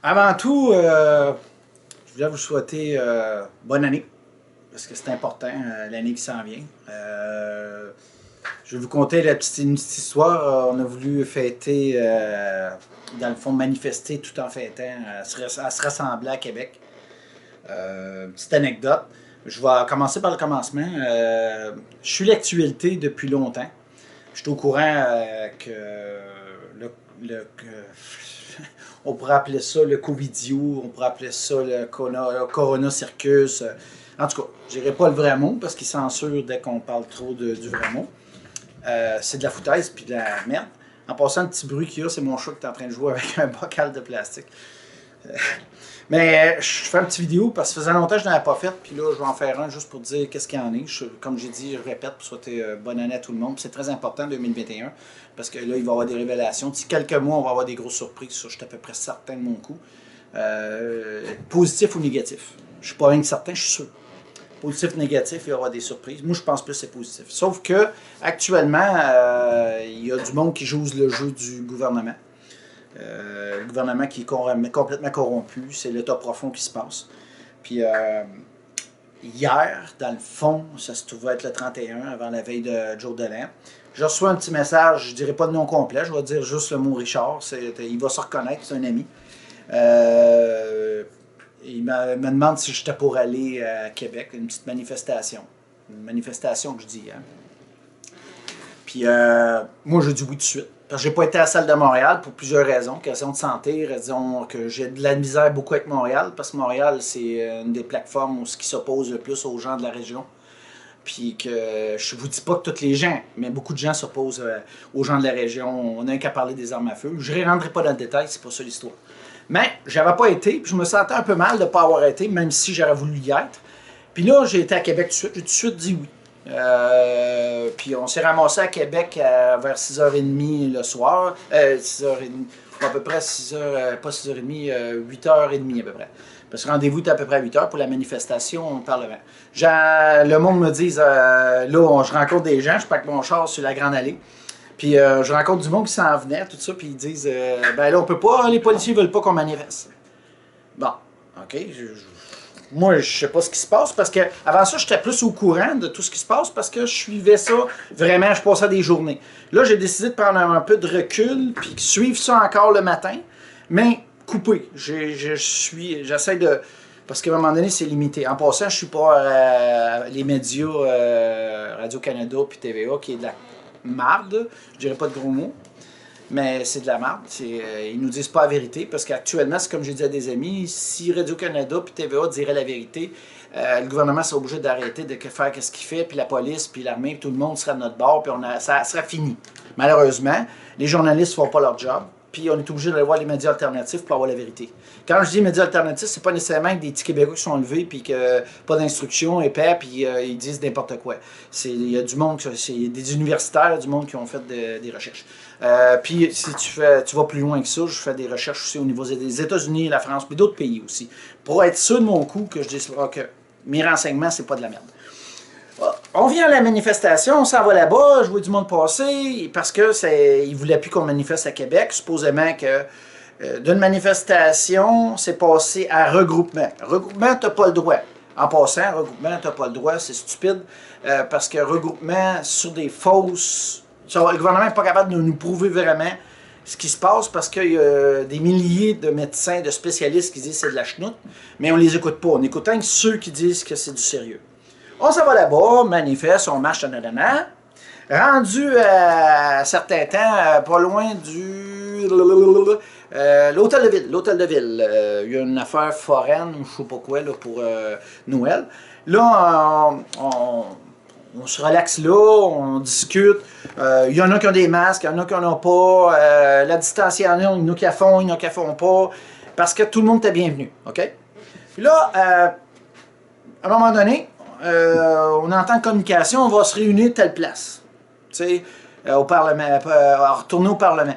Avant tout, je voulais vous souhaiter bonne année, parce que c'est important, l'année qui s'en vient. Je vais vous conter une petite histoire. On a voulu fêter, dans le fond, manifester tout en fêtant, à se rassembler à Québec. Petite anecdote. Je vais commencer par le commencement. Je suis l'actualité depuis longtemps. Je suis au courant que on pourrait appeler ça le Covidio, on pourrait appeler ça le Corona Circus. En tout cas, je dirais pas le vrai mot parce qu'ils censurent dès qu'on parle trop du vrai mot. C'est de la foutaise puis de la merde. En passant, le petit bruit qu'il y a, c'est mon chat qui est en train de jouer avec un bocal de plastique. Mais je fais une petite vidéo parce que ça faisait longtemps que je n'en avais pas fait. Puis là, je vais en faire un juste pour dire qu'est-ce qu'il y en est. Comme j'ai dit, je répète pour souhaiter bonne année à tout le monde. C'est très important 2021 parce que là, il va y avoir des révélations. D'ici quelques mois, on va avoir des grosses surprises. Ça, je suis à peu près certain de mon coup. Positif ou négatif. Je suis pas rien que certain, je suis sûr. Positif, négatif, il y aura des surprises. Moi, je pense plus que c'est positif. Sauf que actuellement, il y a du monde qui joue le jeu du gouvernement. Le gouvernement qui est complètement corrompu, c'est l'état profond qui se passe. Puis hier, dans le fond, ça se trouvait être le 31, avant la veille de Joe Delan. Je reçois un petit message, je ne dirai pas le nom complet, je vais dire juste le mot Richard. Il va se reconnaître, c'est un ami. Il me demande si j'étais pour aller à Québec, une petite manifestation. Une manifestation que je dis. Hein. Puis moi, je dis oui tout de suite. Parce que j'ai pas été à la salle de Montréal pour plusieurs raisons. Question de santé, raison que j'ai de la misère beaucoup avec Montréal, parce que Montréal, c'est une des plateformes où ce qui s'oppose le plus aux gens de la région. Puis que je vous dis pas que tous les gens, mais beaucoup de gens s'opposent aux gens de la région. On n'a qu'à parler des armes à feu. Je ne rentrerai pas dans le détail, c'est pas ça l'histoire. Mais j'avais pas été, puis je me sentais un peu mal de ne pas avoir été, même si j'aurais voulu y être. Puis là, j'ai été à Québec tout de suite, j'ai tout de suite dit oui. Puis on s'est ramassé à Québec vers 6h30 le soir. 6h30, à peu près 6h, pas 6h30, 8h30 à peu près. Parce que le rendez-vous était à peu près à 8h pour la manifestation au Parlement. Le monde me dit, là, je rencontre des gens, je pack mon char sur la Grande Allée. Puis je rencontre du monde qui s'en venait, tout ça, puis ils disent, ben là, on peut pas, les policiers veulent pas qu'on manifeste. Bon, ok, moi, je sais pas ce qui se passe parce que avant ça, j'étais plus au courant de tout ce qui se passe parce que je suivais ça vraiment, je passais des journées. Là, j'ai décidé de prendre un peu de recul puis suivre ça encore le matin, mais coupé. J'essaie de. Parce qu'à un moment donné, c'est limité. En passant, je suis pas les médias Radio-Canada puis TVA qui est de la marde. Je dirais pas de gros mots. Mais c'est de la merde. Ils nous disent pas la vérité parce qu'actuellement, c'est comme j'ai dit à des amis, si Radio-Canada puis TVA diraient la vérité, le gouvernement serait obligé d'arrêter de faire ce qu'il fait, puis la police, puis l'armée, puis tout le monde serait de notre bord, puis ça serait fini. Malheureusement, les journalistes font pas leur job, puis on est obligé d'aller voir les médias alternatifs pour avoir la vérité. Quand je dis médias alternatifs, c'est pas nécessairement des petits Québécois qui sont levés, puis que pas d'instruction, épais, puis ils disent n'importe quoi. Il y a du monde, il y a des universitaires, du monde qui ont fait des recherches. Puis si tu vas plus loin que ça, je fais des recherches aussi au niveau des États-Unis, la France, puis d'autres pays aussi. Pour être sûr de mon coup que je dis que mes renseignements, c'est pas de la merde. On vient à la manifestation, on s'en va là-bas, je vois du monde passer, parce que ils voulaient plus qu'on manifeste à Québec, supposément que d'une manifestation, c'est passé à regroupement. Regroupement, t'as pas le droit. En passant, regroupement, t'as pas le droit, c'est stupide, parce que regroupement sur des fausses. Le gouvernement n'est pas capable de nous prouver vraiment ce qui se passe parce qu'il y a des milliers de médecins, de spécialistes qui disent que c'est de la chenoute, mais on les écoute pas. On écoute rien que ceux qui disent que c'est du sérieux. On s'en va là-bas, manifeste, on marche, nanana. Rendu à un certain temps, pas loin du. L'hôtel de ville. L'hôtel de ville. Il y a une affaire foraine, ou je sais pas quoi, là, pour Noël. Là, on se relaxe là, on discute. Il y en a qui ont des masques, il y en a qui n'en ont pas. La distanciation, il y en a qui la font, il y en a qui la font pas. Parce que tout le monde était bienvenu. OK? Puis là, à un moment donné, on entend en communication, on va se réunir telle place. Tu sais, au Parlement, retourner au Parlement.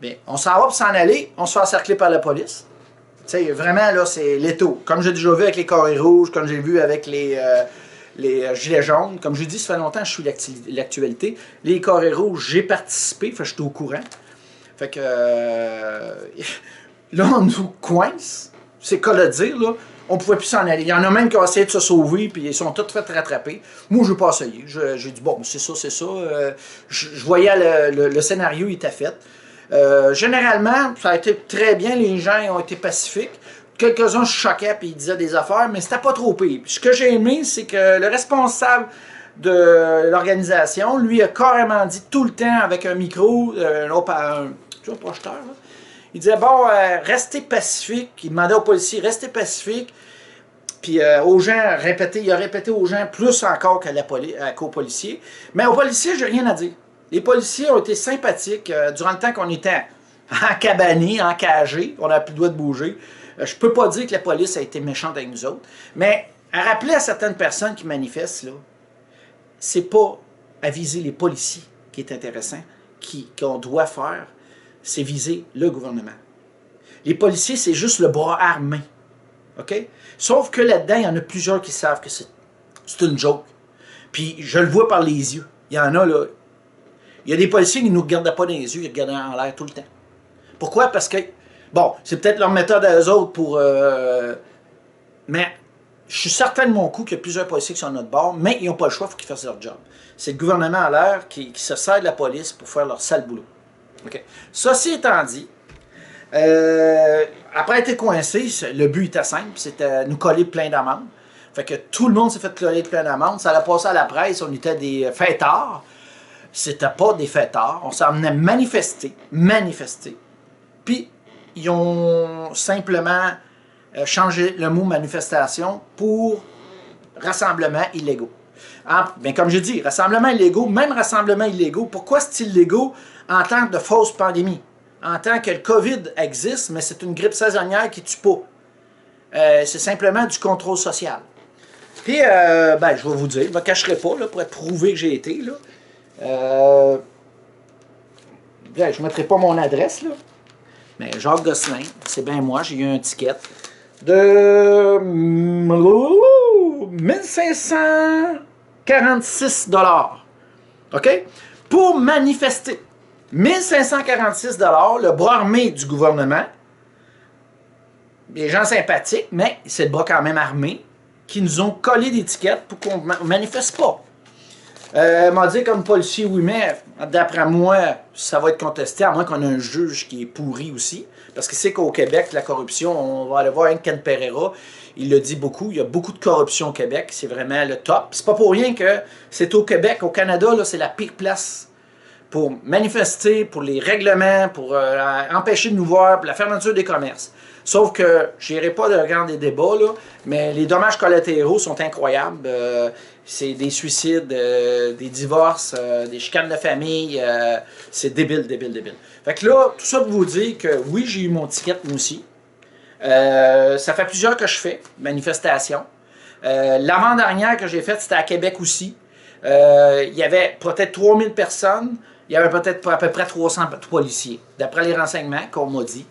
Bien, on s'en va pour s'en aller, on se fait encercler par la police. Tu sais, vraiment, là, c'est l'étau. Comme j'ai déjà vu avec les carrés rouges, comme j'ai vu avec les gilets jaunes. Comme je dis, ça fait longtemps que je suis l'actualité. Les carrés rouges, j'ai participé, fait que j'étais au courant. Fait que là, on nous coince. C'est cas de dire, là. On pouvait plus s'en aller. Il y en a même qui ont essayé de se sauver, puis ils sont tous fait rattraper. Moi, je n'ai pas essayé. J'ai dit, bon, c'est ça, c'est ça. Je voyais le scénario, il était fait. Généralement, ça a été très bien. Les gens ont été pacifiques. Quelques-uns se choquaient, puis ils disaient des affaires, mais c'était pas trop pire. Puis ce que j'ai aimé, c'est que le responsable de l'organisation, lui, a carrément dit tout le temps avec un micro, un projeteur, là. Il disait, bon, restez pacifique. Il demandait aux policiers, restez pacifique. Puis aux gens, il a répété aux gens plus encore qu'aux policiers. Mais aux policiers, j'ai rien à dire. Les policiers ont été sympathiques durant le temps qu'on était encabanés, encagés, on n'a plus le droit de bouger. Je peux pas dire que la police a été méchante avec nous autres. Mais à rappeler à certaines personnes qui manifestent, là, c'est pas à viser les policiers qui est intéressant, qu'on doit faire. C'est viser le gouvernement. Les policiers, c'est juste le bras armé. OK? Sauf que là-dedans, il y en a plusieurs qui savent que c'est une joke. Puis je le vois par les yeux. Il y en a, là. Il y a des policiers qui ne nous regardent pas dans les yeux, ils regardent en l'air tout le temps. Pourquoi? Parce que, bon, c'est peut-être leur méthode à eux autres pour... mais je suis certain de mon coup qu'il y a plusieurs policiers qui sont à notre bord, mais ils n'ont pas le choix, il faut qu'ils fassent leur job. C'est le gouvernement à l'air qui se sert de la police pour faire leur sale boulot. Okay. Ceci étant dit, après être coincé, le but était simple, c'était nous coller plein d'amendes. Fait que tout le monde s'est fait coller plein d'amendes. Ça a passé à la presse, on était des fêtards. C'était pas des fêtards, on s'en venait manifester. Puis, ils ont simplement changé le mot manifestation pour rassemblement illégaux. Bien, comme je dis, rassemblements illégaux, même rassemblements illégaux, pourquoi c'est illégaux en tant que de fausse pandémie? En tant que le COVID existe, mais c'est une grippe saisonnière qui ne tue pas. C'est simplement du contrôle social. Puis, ben, je vais vous dire, je ne me cacherai pas là, pour prouver que j'ai été. Là. Je ne mettrai pas mon adresse, là. Mais Jacques Gosselin, c'est bien moi, j'ai eu un ticket de 1546 $. OK? Pour manifester. 1546 $, le bras armé du gouvernement, des gens sympathiques, mais c'est le bras quand même armé, qui nous ont collé des tickets pour qu'on ne manifeste pas. M'a dit comme policier, oui, mais d'après moi, ça va être contesté, à moins qu'on ait un juge qui est pourri aussi. Parce que c'est qu'au Québec, la corruption, on va aller voir Ken Pereira, il le dit beaucoup, il y a beaucoup de corruption au Québec, c'est vraiment le top. C'est pas pour rien que c'est au Québec, au Canada, c'est la pire place pour manifester, pour les règlements, pour empêcher de nous voir, pour la fermeture des commerces. Sauf que, je n'irai pas de regarder des débats, là, mais les dommages collatéraux sont incroyables. C'est des suicides, des divorces, des chicanes de famille. C'est débile. Fait que là, tout ça pour vous dire que oui, j'ai eu mon ticket, moi aussi. Ça fait plusieurs que je fais, manifestations. L'avant-dernière que j'ai faite, c'était à Québec aussi. Il y avait peut-être 3000 personnes. Il y avait peut-être à peu près 300 policiers, d'après les renseignements qu'on m'a dit.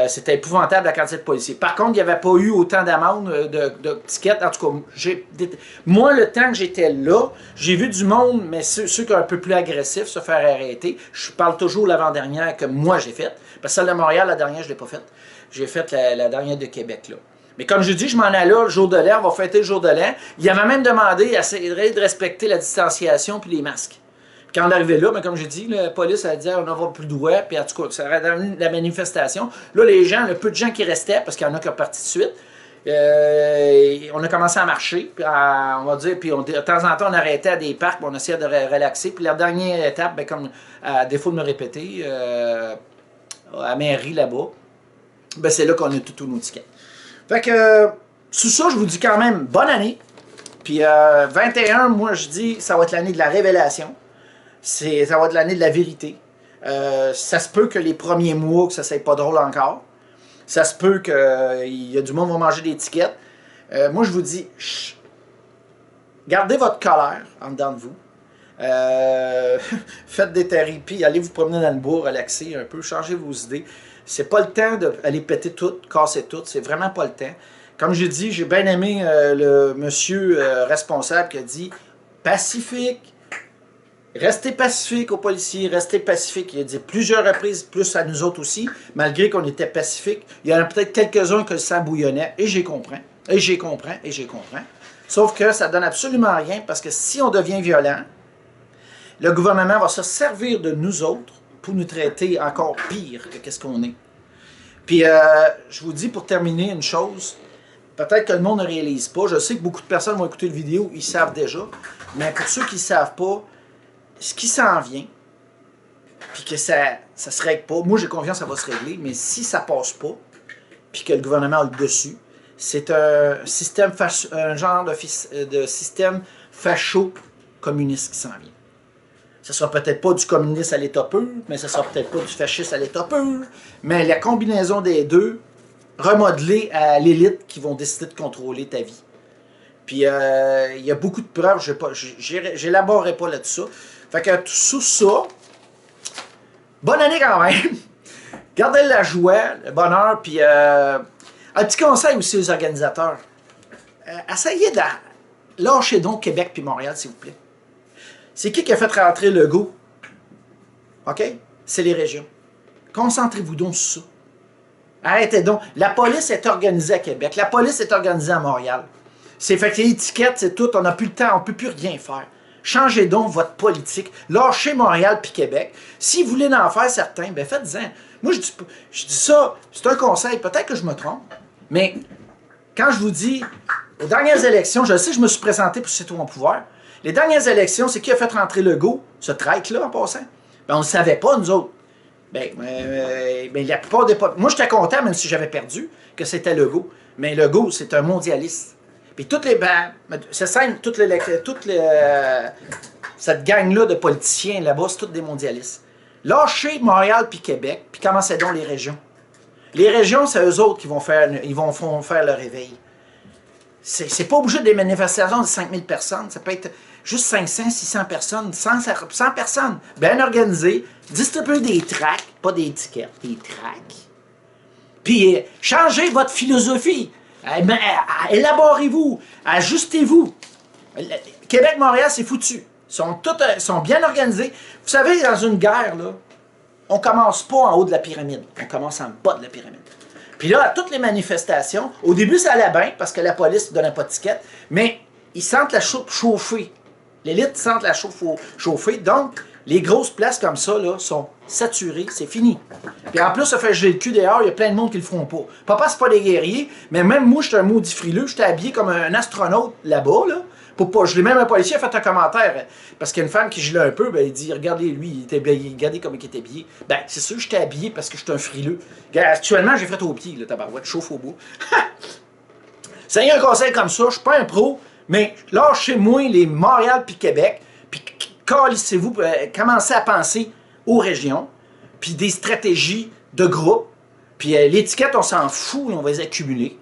C'était épouvantable la quantité de policiers. Par contre, il n'y avait pas eu autant d'amendes, de tickets. En tout cas, moi, le temps que j'étais là, j'ai vu du monde, mais ceux qui sont un peu plus agressifs se faire arrêter. Je parle toujours l'avant-dernière que moi j'ai faite. Parce que celle de Montréal, la dernière, je ne l'ai pas faite. J'ai fait la dernière de Québec, là. Mais comme je dis, je m'en allais là, le jour de l'an, on va fêter le jour de l'an. Il avait même demandé de respecter la distanciation puis les masques. Quand on arrivait là, mais comme j'ai dit, la police a dit on n'aura plus de droit, puis en tout cas, ça aurait donné la manifestation. Là, les gens, le peu de gens qui restaient, parce qu'il y en a qui sont partis de suite, on a commencé à marcher, puis on va dire, puis de temps en temps, on arrêtait à des parcs, puis on essayait de relaxer. Puis la dernière étape, ben, comme à défaut de me répéter, à la mairie là-bas, ben, c'est là qu'on a tous nos tickets. Fait que, sous ça, je vous dis quand même bonne année. Puis 21, moi, je dis, ça va être l'année de la révélation. Ça va être l'année de la vérité. Ça se peut que les premiers mois, que ça ne soit pas drôle encore. Ça se peut qu'il y a du monde qui va manger des étiquettes. Moi, je vous dis, gardez votre colère en dedans de vous. Faites des thérapies, allez vous promener dans le bois, relaxer un peu, changez vos idées. C'est pas le temps d'aller péter tout, casser tout. C'est vraiment pas le temps. Comme j'ai dit, j'ai bien aimé le monsieur responsable qui a dit « Pacifique ». Restez pacifiques aux policiers, restez pacifiques. Il a dit plusieurs reprises, plus à nous autres aussi, malgré qu'on était pacifiques. Il y en a peut-être quelques-uns que le sang bouillonnait, et j'y comprends, et j'y comprends, et j'y comprends. Sauf que ça donne absolument rien, parce que si on devient violent, le gouvernement va se servir de nous autres pour nous traiter encore pire que qu'est-ce qu'on est. Puis, je vous dis pour terminer une chose, peut-être que le monde ne réalise pas, je sais que beaucoup de personnes vont écouter la vidéo, ils savent déjà, mais pour ceux qui ne savent pas, ce qui s'en vient, puis que ça se règle pas, moi j'ai confiance que ça va se régler, mais si ça passe pas, puis que le gouvernement a le dessus, c'est un système un genre de système facho-communiste qui s'en vient. Ce sera peut-être pas du communisme à l'état pur, mais ce sera peut-être pas du fascisme à l'état pur, mais la combinaison des deux, remodelée à l'élite qui vont décider de contrôler ta vie. Puis il y a beaucoup de preuves, j'élaborerai pas là-dessus. Fait que sous ça, bonne année quand même. Gardez la joie, le bonheur, puis un petit conseil aussi aux organisateurs. Essayez de lâcher donc Québec puis Montréal, s'il vous plaît. C'est qui a fait rentrer le go? OK? C'est les régions. Concentrez-vous donc sur ça. Arrêtez donc. La police est organisée à Québec. La police est organisée à Montréal. C'est fait que les étiquettes, c'est tout. On n'a plus le temps. On ne peut plus rien faire. Changez donc votre politique. Lâchez Montréal puis Québec. Si vous voulez en faire certains, ben faites-en. Moi, je dis ça, c'est un conseil. Peut-être que je me trompe. Mais quand je vous dis, aux dernières élections, je sais que je me suis présenté pour citoyen au pouvoir. Les dernières élections, c'est qui a fait rentrer Legault, ce traître-là, en passant? Ben, on ne le savait pas, nous autres. Ben, la plupart des... Moi, j'étais content, même si j'avais perdu, que c'était Legault. Mais Legault, c'est un mondialiste. Puis toutes les... cette gang-là de politiciens là-bas, c'est tous des mondialistes. Lâchez Montréal puis Québec, puis commencez donc les régions. Les régions, c'est eux autres qui vont faire le réveil. C'est pas obligé des manifestations de 5000 personnes. Ça peut être juste 500, 600 personnes, 100 personnes, bien organisées, distribuer des tracts, pas des étiquettes, des tracts. Puis changez votre philosophie. Élaborez-vous, ajustez-vous. Québec-Montréal, c'est foutu. Ils sont bien organisés. Vous savez, dans une guerre, là, on commence pas en haut de la pyramide. On commence en bas de la pyramide. Puis là, à toutes les manifestations, au début, ça allait bien parce que la police ne donnait pas de ticket, mais ils sentent la chauffe chauffée. L'élite sent la chauffe chauffée. Donc, les grosses places comme ça là, sont saturées, c'est fini. Puis en plus, ça fait geler le cul dehors, il y a plein de monde qui le feront pas. Papa, c'est pas des guerriers, mais même moi, j'étais un maudit frileux, j'étais habillé comme un astronaute là-bas, là. Pour pas geler. Même un policier a fait un commentaire, parce qu'il y a une femme qui gelait un peu, ben, il dit, regardez lui, il était habillé, regardez comment il était habillé. Ben, c'est sûr, j'étais habillé parce que j'étais un frileux. Actuellement, j'ai fait au pied, là, tabarouette, chauffe au bout. C'est un conseil comme ça, je suis pas un pro, mais lâchez-moi les Montréal puis Québec, puis calissez-vous, commencez à penser aux régions, puis des stratégies de groupe, puis l'étiquette, on s'en fout, on va les accumuler,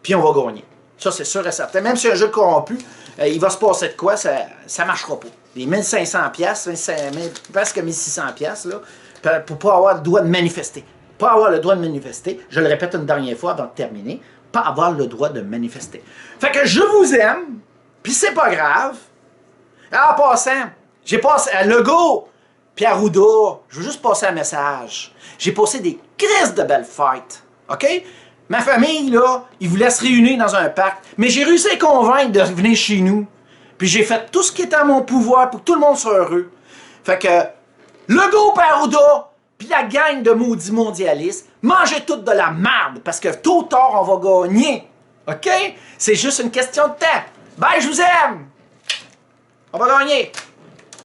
puis on va gagner. Ça, c'est sûr et certain. Même si un jeu corrompu, il va se passer de quoi, ça ne marchera pas. Les 1500$, presque 1600$, là, pour pas avoir le droit de manifester. Pas avoir le droit de manifester, je le répète une dernière fois avant de terminer, pas avoir le droit de manifester. Fait que je vous aime, puis c'est pas grave. En passant, j'ai passé à Legault, puis à Arruda, je veux juste passer un message. J'ai passé des crises de belles fêtes, OK? Ma famille, là, ils voulaient se réunir dans un parc, mais j'ai réussi à les convaincre de venir chez nous. Puis j'ai fait tout ce qui était à mon pouvoir pour que tout le monde soit heureux. Fait que, Legault et Arruda, puis la gang de maudits mondialistes, mangez toutes de la merde, parce que tôt ou tard, on va gagner. OK? C'est juste une question de temps. Bye, je vous aime! On va gagner!